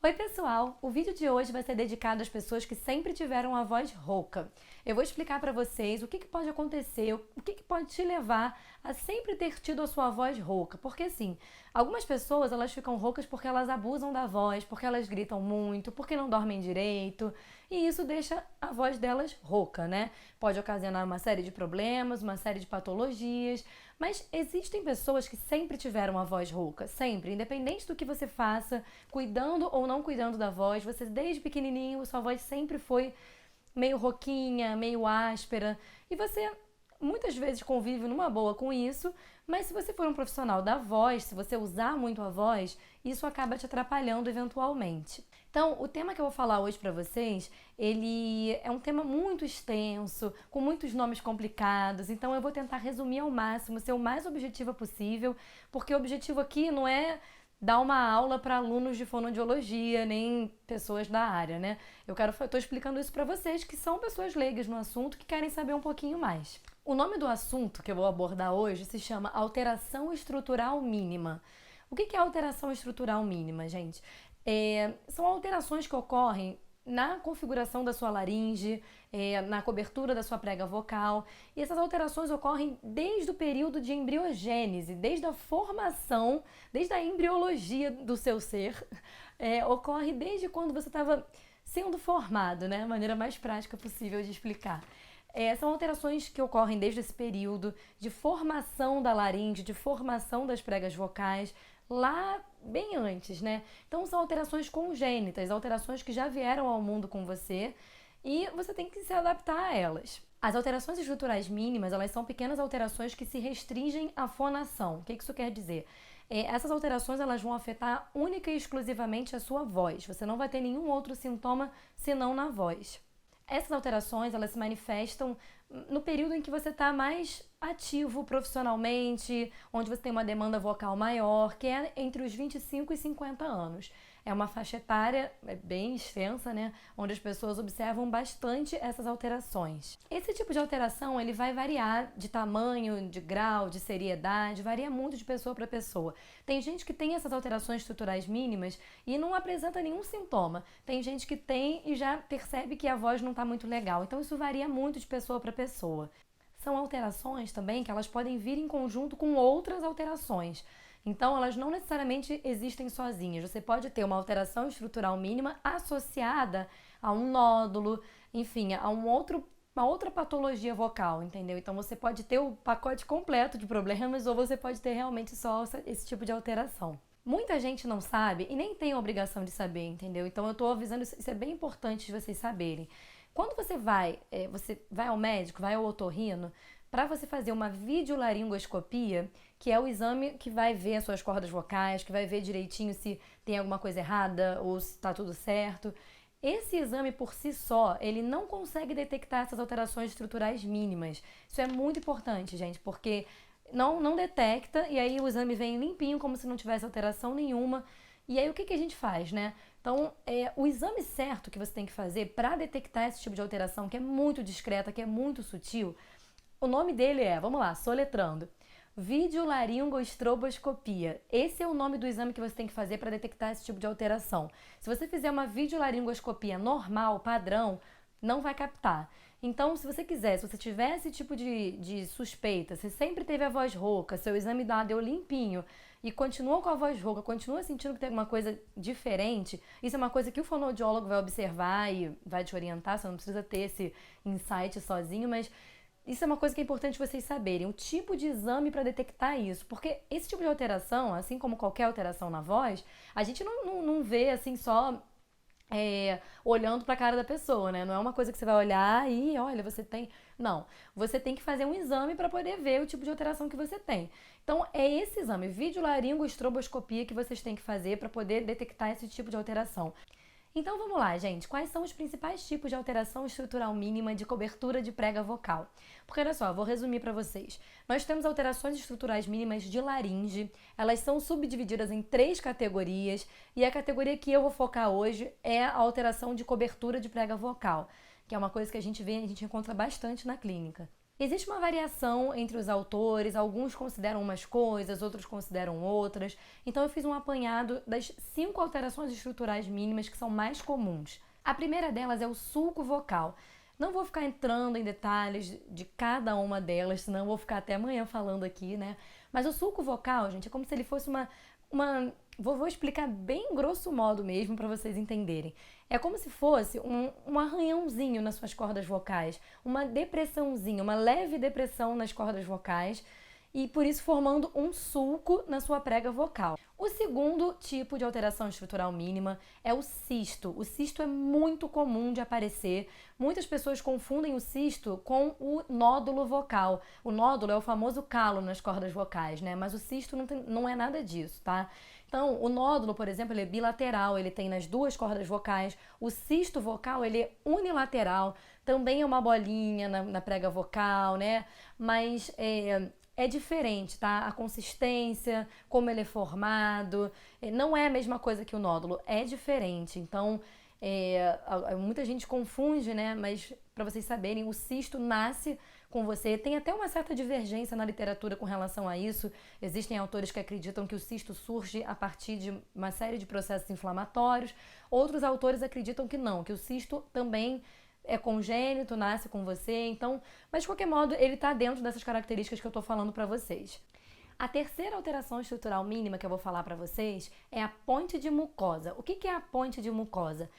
Oi pessoal, o vídeo de hoje vai ser dedicado às pessoas que sempre tiveram a voz rouca. Eu vou explicar para vocês o que pode acontecer, o que pode te levar a sempre ter tido a sua voz rouca. Porque assim, algumas pessoas elas ficam roucas porque elas abusam da voz, porque elas gritam muito, porque não dormem direito, e isso deixa a voz delas rouca, né? Pode ocasionar uma série de problemas, uma série de patologias, mas existem pessoas que sempre tiveram a voz rouca, sempre, independente do que você faça, cuidando ou não cuidando da voz, você desde pequenininho, sua voz sempre foi meio rouquinha, meio áspera, e você muitas vezes convive numa boa com isso, mas se você for um profissional da voz, se você usar muito a voz, isso acaba te atrapalhando eventualmente. Então, o tema que eu vou falar hoje para vocês, ele é um tema muito extenso, com muitos nomes complicados, então eu vou tentar resumir ao máximo, ser o mais objetiva possível, porque o objetivo aqui não é dar uma aula para alunos de fonoaudiologia, nem pessoas da área, né? Tô explicando isso para vocês que são pessoas leigas no assunto que querem saber um pouquinho mais. O nome do assunto que eu vou abordar hoje se chama alteração estrutural mínima. O que é alteração estrutural mínima, gente? São alterações que ocorrem na configuração da sua laringe, na cobertura da sua prega vocal. E essas alterações ocorrem desde o período de embriogênese, desde a formação, desde a embriologia do seu ser. Ocorre desde quando você estava sendo formado, né? A maneira mais prática possível de explicar. São alterações que ocorrem desde esse período de formação da laringe, de formação das pregas vocais, lá bem antes, né? Então são alterações congênitas, alterações que já vieram ao mundo com você e você tem que se adaptar a elas. As alterações estruturais mínimas, elas são pequenas alterações que se restringem à fonação. O que isso quer dizer? Essas alterações elas vão afetar única e exclusivamente a sua voz. Você não vai ter nenhum outro sintoma senão na voz. Essas alterações elas se manifestam no período em que você está mais ativo profissionalmente, onde você tem uma demanda vocal maior, que é entre os 25 e 50 anos. É uma faixa etária bem extensa, né, onde as pessoas observam bastante essas alterações. Esse tipo de alteração ele vai variar de tamanho, de grau, de seriedade, varia muito de pessoa para pessoa. Tem gente que tem essas alterações estruturais mínimas e não apresenta nenhum sintoma. Tem gente que tem e já percebe que a voz não está muito legal. Então isso varia muito de pessoa para pessoa. São alterações também que elas podem vir em conjunto com outras alterações. Então, elas não necessariamente existem sozinhas. Você pode ter uma alteração estrutural mínima associada a um nódulo, enfim, a uma outra patologia vocal, entendeu? Então, você pode ter o pacote completo de problemas ou você pode ter realmente só esse tipo de alteração. Muita gente não sabe e nem tem a obrigação de saber, entendeu? Então, eu tô avisando, isso é bem importante de vocês saberem. Quando você vai ao médico, vai ao otorrino, para você fazer uma videolaringoscopia, que é o exame que vai ver as suas cordas vocais, que vai ver direitinho se tem alguma coisa errada ou se está tudo certo. Esse exame por si só, ele não consegue detectar essas alterações estruturais mínimas. Isso é muito importante, gente, porque não detecta e aí o exame vem limpinho, como se não tivesse alteração nenhuma. E aí o que a gente faz, né? Então, o exame certo que você tem que fazer para detectar esse tipo de alteração, que é muito discreta, que é muito sutil, o nome dele vamos lá, soletrando, videolaringoestroboscopia. Esse é o nome do exame que você tem que fazer para detectar esse tipo de alteração. Se você fizer uma videolaringoscopia normal, padrão, não vai captar. Então, se você tiver esse tipo de suspeita, se sempre teve a voz rouca, seu exame deu limpinho e continua com a voz rouca, continua sentindo que tem alguma coisa diferente, isso é uma coisa que o fonoaudiólogo vai observar e vai te orientar, você não precisa ter esse insight sozinho, mas isso é uma coisa que é importante vocês saberem, o tipo de exame para detectar isso, porque esse tipo de alteração, assim como qualquer alteração na voz, a gente não vê assim só olhando para a cara da pessoa, né? Não é uma coisa que você vai olhar e olha, você tem. Não, você tem que fazer um exame para poder ver o tipo de alteração que você tem. Então, é esse exame, videolaringoestroboscopia, que vocês têm que fazer para poder detectar esse tipo de alteração. Então vamos lá, gente. Quais são os principais tipos de alteração estrutural mínima de cobertura de prega vocal? Porque olha só, vou resumir para vocês. Nós temos alterações estruturais mínimas de laringe. Elas são subdivididas em 3 categorias e a categoria que eu vou focar hoje é a alteração de cobertura de prega vocal, que é uma coisa que a gente encontra bastante na clínica. Existe uma variação entre os autores, alguns consideram umas coisas, outros consideram outras. Então eu fiz um apanhado das 5 alterações estruturais mínimas que são mais comuns. A primeira delas é o sulco vocal. Não vou ficar entrando em detalhes de cada uma delas, senão eu vou ficar até amanhã falando aqui, né? Mas o sulco vocal, gente, é como se ele fosse vou explicar bem grosso modo mesmo para vocês entenderem. É como se fosse um arranhãozinho nas suas cordas vocais, uma depressãozinha, uma leve depressão nas cordas vocais e por isso formando um sulco na sua prega vocal. O segundo tipo de alteração estrutural mínima é o cisto. O cisto é muito comum de aparecer. Muitas pessoas confundem o cisto com o nódulo vocal. O nódulo é o famoso calo nas cordas vocais, né? Mas o cisto não é nada disso, tá? Então, o nódulo, por exemplo, ele é bilateral, ele tem nas 2 cordas vocais. O cisto vocal, ele é unilateral, também é uma bolinha na prega vocal, né? Mas é diferente, tá? A consistência, como ele é formado, não é a mesma coisa que o nódulo, é diferente. Então, muita gente confunde, né? Mas para vocês saberem, o cisto nasce com você. Tem até uma certa divergência na literatura com relação a isso. Existem autores que acreditam que o cisto surge a partir de uma série de processos inflamatórios. Outros autores acreditam que não, que o cisto também é congênito, nasce com você. Então, mas de qualquer modo, ele está dentro dessas características que eu estou falando para vocês. A terceira alteração estrutural mínima que eu vou falar para vocês é a ponte de mucosa. O que é a ponte de mucosa?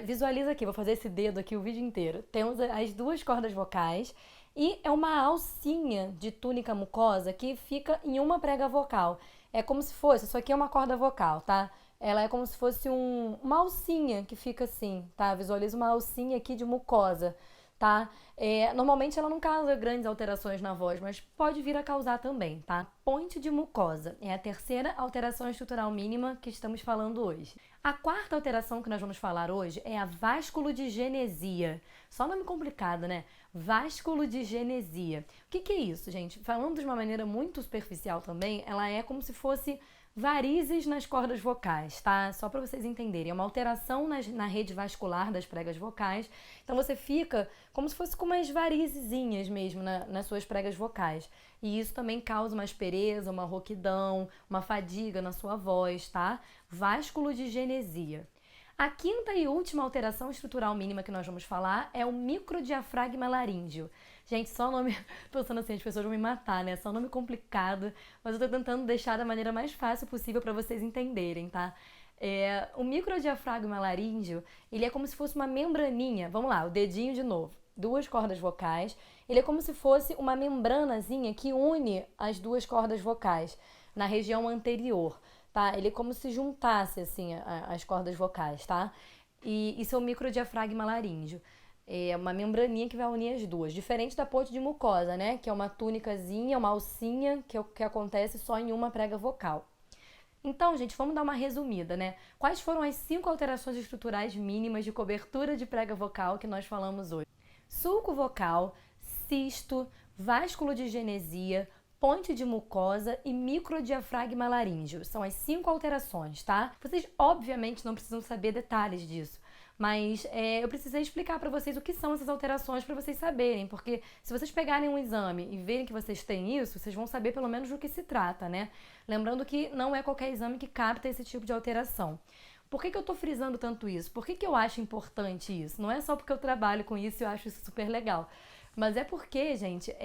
Visualiza aqui, vou fazer esse dedo aqui o vídeo inteiro. Temos as 2 cordas vocais e é uma alcinha de túnica mucosa que fica em uma prega vocal. É como se fosse, isso aqui é uma corda vocal, tá? Ela é como se fosse uma alcinha que fica assim, tá? Visualiza uma alcinha aqui de mucosa, tá? Normalmente ela não causa grandes alterações na voz, mas pode vir a causar também, tá? Ponte de mucosa é a terceira alteração estrutural mínima que estamos falando hoje. A quarta alteração que nós vamos falar hoje é a vasculodigenesia. Só nome complicado, né? Vasculodigenesia. O que é isso, gente? Falando de uma maneira muito superficial também, ela é como se fosse varizes nas cordas vocais, tá? Só para vocês entenderem. É uma alteração na rede vascular das pregas vocais. Então você fica como se fosse com umas varizezinhas mesmo nas suas pregas vocais. E isso também causa uma aspereza, uma rouquidão, uma fadiga na sua voz, tá? Vasculodigenesia. A quinta e última alteração estrutural mínima que nós vamos falar é o microdiafragma laríngeo. Gente, só nome, pensando assim, as pessoas vão me matar, né? Só nome complicado, mas eu tô tentando deixar da maneira mais fácil possível para vocês entenderem, tá? O microdiafragma laríngeo, ele é como se fosse uma membraninha. Vamos lá, o dedinho de novo. 2 cordas vocais. Ele é como se fosse uma membranazinha que une as 2 cordas vocais na região anterior. Tá? Ele é como se juntasse assim as cordas vocais, tá? E isso é o microdiafragma laríngeo. É uma membraninha que vai unir as 2. Diferente da ponte de mucosa, né? Que é uma túnicazinha, uma alcinha que acontece só em uma prega vocal. Então, gente, vamos dar uma resumida, né? Quais foram as 5 alterações estruturais mínimas de cobertura de prega vocal que nós falamos hoje? Sulco vocal, cisto, vasculodigenesia, ponte de mucosa e microdiafragma laríngeo. São as 5 alterações, tá? Vocês, obviamente, não precisam saber detalhes disso, mas eu precisei explicar para vocês o que são essas alterações para vocês saberem, porque se vocês pegarem um exame e verem que vocês têm isso, vocês vão saber pelo menos do que se trata, né? Lembrando que não é qualquer exame que capta esse tipo de alteração. Por que eu tô frisando tanto isso? Por que eu acho importante isso? Não é só porque eu trabalho com isso e eu acho isso super legal. Mas é porque, gente,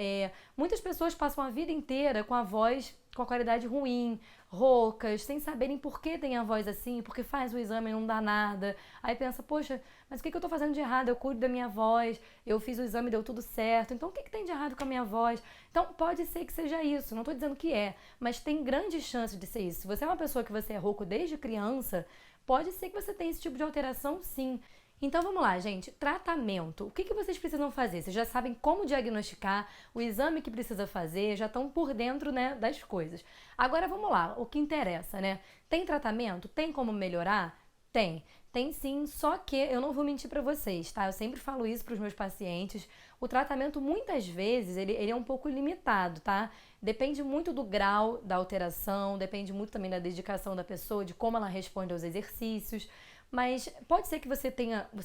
muitas pessoas passam a vida inteira com a voz com a qualidade ruim, roucas, sem saberem por que tem a voz assim, porque faz o exame e não dá nada. Aí pensa, poxa, mas o que eu tô fazendo de errado? Eu cuido da minha voz, eu fiz o exame e deu tudo certo, então o que tem de errado com a minha voz? Então pode ser que seja isso, não tô dizendo que mas tem grande chance de ser isso. Se você é uma pessoa que você é rouco desde criança, pode ser que você tenha esse tipo de alteração, sim. Então vamos lá, gente. Tratamento. O que vocês precisam fazer? Vocês já sabem como diagnosticar, o exame que precisa fazer, já estão por dentro, né, das coisas. Agora vamos lá, o que interessa, né? Tem tratamento? Tem como melhorar? Tem. Tem sim, só que eu não vou mentir para vocês, tá? Eu sempre falo isso para os meus pacientes. O tratamento, muitas vezes, ele é um pouco limitado, tá? Depende muito do grau da alteração, depende muito também da dedicação da pessoa, de como ela responde aos exercícios. mas pode ser que você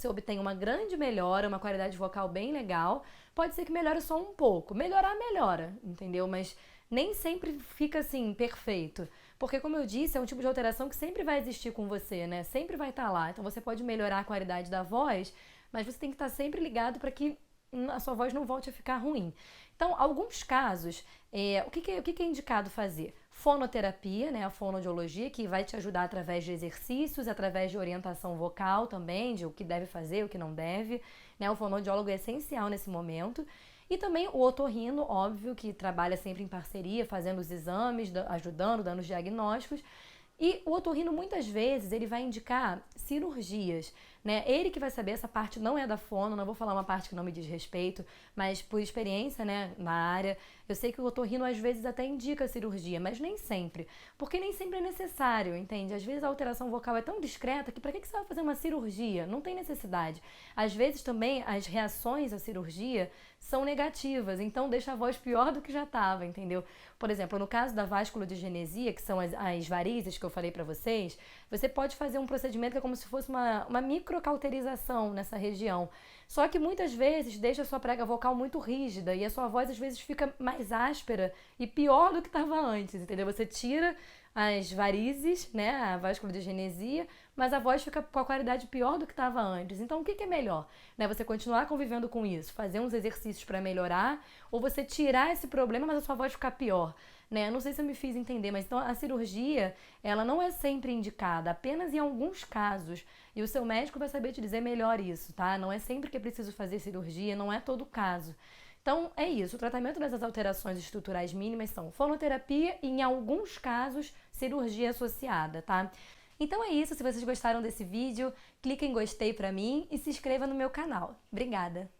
obtenha uma grande melhora, uma qualidade vocal bem legal, pode ser que melhore só um pouco. Melhorar, melhora, entendeu? Mas nem sempre fica assim, perfeito. Porque, como eu disse, é um tipo de alteração que sempre vai existir com você, né? Sempre vai estar lá. Então você pode melhorar a qualidade da voz, mas você tem que estar sempre ligado para que a sua voz não volte a ficar ruim. Então, alguns casos, o que é indicado fazer? Fonoterapia, né, a fonoaudiologia, que vai te ajudar através de exercícios, através de orientação vocal também, de o que deve fazer, o que não deve. Né, o fonoaudiólogo é essencial nesse momento. E também o otorrino, óbvio, que trabalha sempre em parceria, fazendo os exames, ajudando, dando os diagnósticos. E o otorrino, muitas vezes, ele vai indicar cirurgias, né? Ele que vai saber, essa parte não é da fono, não vou falar uma parte que não me diz respeito, mas por experiência, né, na área, eu sei que o otorrino às vezes até indica cirurgia, mas nem sempre, porque nem sempre é necessário, entende? Às vezes a alteração vocal é tão discreta que para que você vai fazer uma cirurgia? Não tem necessidade. Às vezes também as reações à cirurgia são negativas, então deixa a voz pior do que já estava, entendeu? Por exemplo, no caso da vasculodigenesia, que são as varizes que eu falei para vocês, você pode fazer um procedimento que é como se fosse uma microcauterização nessa região. Só que muitas vezes deixa a sua prega vocal muito rígida e a sua voz às vezes fica mais áspera e pior do que estava antes, entendeu? Você tira as varizes, né, a vasculodigenesia, mas a voz fica com a qualidade pior do que estava antes. Então, o que é melhor? Né, você continuar convivendo com isso, fazer uns exercícios para melhorar, ou você tirar esse problema, mas a sua voz ficar pior? Né? Não sei se eu me fiz entender, mas então a cirurgia, ela não é sempre indicada, apenas em alguns casos. E o seu médico vai saber te dizer melhor isso, tá? Não é sempre que é preciso fazer cirurgia, não é todo caso. Então, é isso. O tratamento dessas alterações estruturais mínimas são fonoterapia e, em alguns casos, cirurgia associada, tá? Então é isso. Se vocês gostaram desse vídeo, clique em gostei pra mim e se inscreva no meu canal. Obrigada!